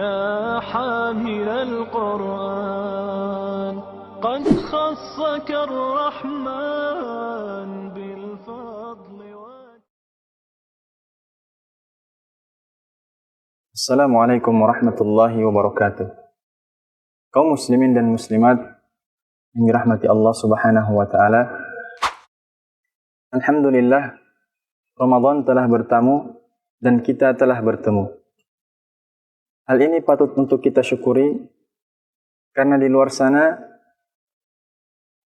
يا حامل القرآن قد خصك الرحمن بالفضل Assalamualaikum warahmatullahi wabarakatuh. Kaum muslimin dan muslimat yang dirahmati Allah Subhanahu wa taala. Alhamdulillah, Ramadan telah bertamu dan kita telah bertemu. Hal ini patut untuk kita syukuri karena di luar sana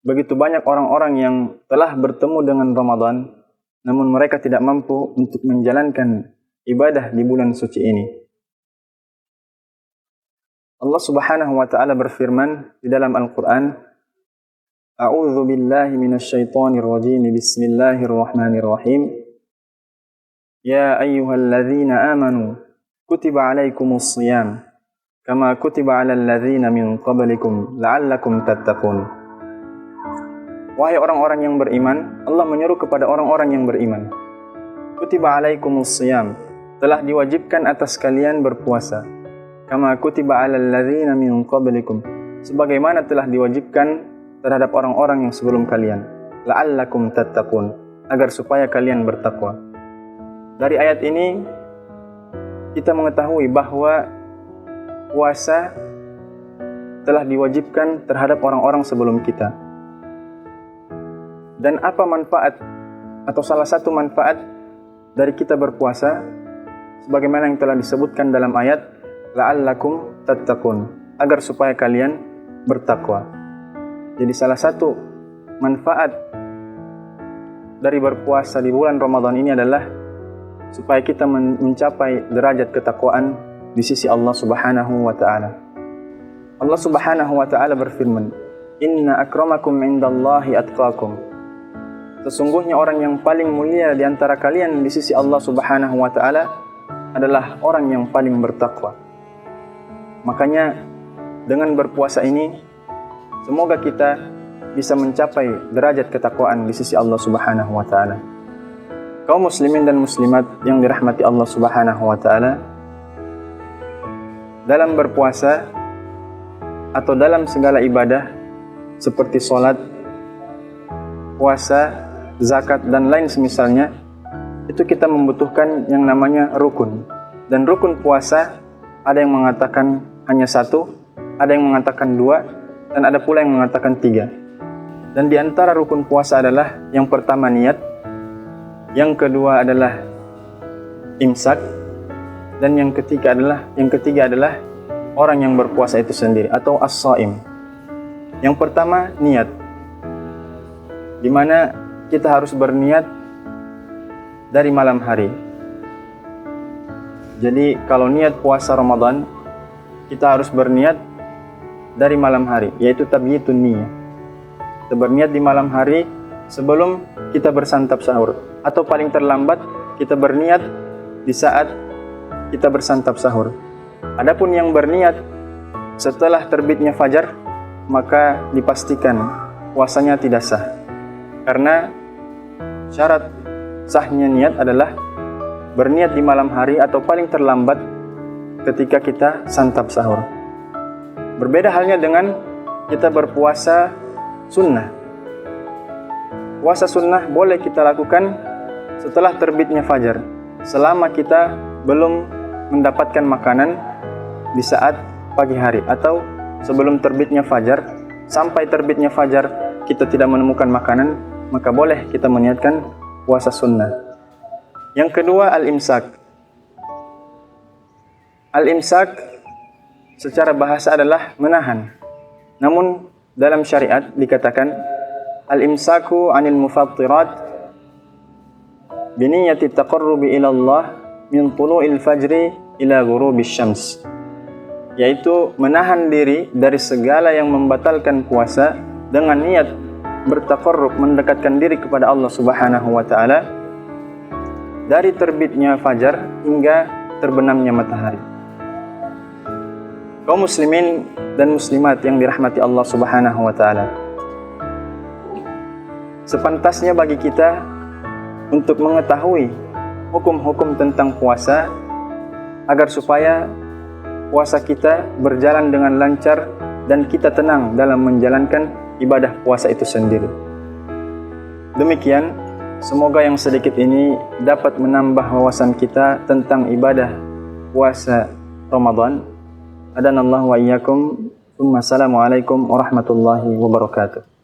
begitu banyak orang-orang yang telah bertemu dengan Ramadan namun mereka tidak mampu untuk menjalankan ibadah di bulan suci ini. Allah Subhanahu wa taala berfirman di dalam Al-Qur'an, A'udzu billahi minasyaitonir rajim. Bismillahirrahmanirrahim. Ya ayyuhalladzina amanu kutiba 'alaikumus shiyam kama kutiba 'alal ladzina min qablikum la'allakum tattaqun. Wahai orang-orang yang beriman, Allah menyeru kepada orang-orang yang beriman. Kutiba 'alaikumus shiyam, telah diwajibkan atas kalian berpuasa. Kama kutiba 'alal ladzina min qablikum, sebagaimana telah diwajibkan terhadap orang-orang yang sebelum kalian. La'allakum tattaqun, agar supaya kalian bertakwa. Dari ayat ini kita mengetahui bahwa puasa telah diwajibkan terhadap orang-orang sebelum kita. Dan apa manfaat atau salah satu manfaat dari kita berpuasa sebagaimana yang telah disebutkan dalam ayat la'allakum tattaqun, agar supaya kalian bertakwa. Jadi salah satu manfaat dari berpuasa di bulan Ramadan ini adalah supaya kita mencapai derajat ketakwaan di sisi Allah Subhanahu wa taala. Allah Subhanahu wa taala berfirman, "Inna akramakum 'indallahi atqakum." Sesungguhnya orang yang paling mulia di antara kalian di sisi Allah Subhanahu wa taala adalah orang yang paling bertakwa. Makanya dengan berpuasa ini semoga kita bisa mencapai derajat ketakwaan di sisi Allah Subhanahu wa taala. Kaum muslimin dan muslimat yang dirahmati Allah Subhanahu wa taala, dalam berpuasa atau dalam segala ibadah seperti salat, puasa, zakat dan lain semisalnya, itu kita membutuhkan yang namanya rukun. Dan rukun puasa ada yang mengatakan hanya satu, ada yang mengatakan dua, dan ada pula yang mengatakan tiga. Dan di antara rukun puasa adalah yang pertama niat, yang kedua adalah imsak, dan yang ketiga adalah orang yang berpuasa itu sendiri atau as-shaim. Yang pertama niat, di mana kita harus berniat dari malam hari. Jadi kalau niat puasa Ramadan, kita harus berniat dari malam hari, yaitu tabyitun niyah. Kita berniat di malam hari sebelum kita bersantap sahur, atau paling terlambat kita berniat di saat kita bersantap sahur. Adapun yang berniat setelah terbitnya fajar, maka dipastikan puasanya tidak sah. Karena syarat sahnya niat adalah berniat di malam hari atau paling terlambat ketika kita santap sahur. Berbeda halnya dengan kita berpuasa sunnah. Puasa sunnah boleh kita lakukan setelah terbitnya fajar, selama kita belum mendapatkan makanan di saat pagi hari, atau sebelum terbitnya fajar sampai terbitnya fajar kita tidak menemukan makanan, maka boleh kita meniatkan puasa sunnah. Yang kedua, al-imsak. Al-imsak secara bahasa adalah menahan. Namun dalam syariat dikatakan al-imsaku 'anil mufattirat bi niyyati taqarrubi ila Allah min tulu'il fajri ila ghurubisy syams. Yaitu menahan diri dari segala yang membatalkan puasa dengan niat bertaqarrub, mendekatkan diri kepada Allah Subhanahu wa taala dari terbitnya fajar hingga terbenamnya matahari. Kaum muslimin dan muslimat yang dirahmati Allah Subhanahu wa taala, sepantasnya bagi kita untuk mengetahui hukum-hukum tentang puasa agar supaya puasa kita berjalan dengan lancar dan kita tenang dalam menjalankan ibadah puasa itu sendiri. Demikian, semoga yang sedikit ini dapat menambah wawasan kita tentang ibadah puasa Ramadan. Adanallahu wa iyyakum. Assalamualaikum warahmatullahi wabarakatuh.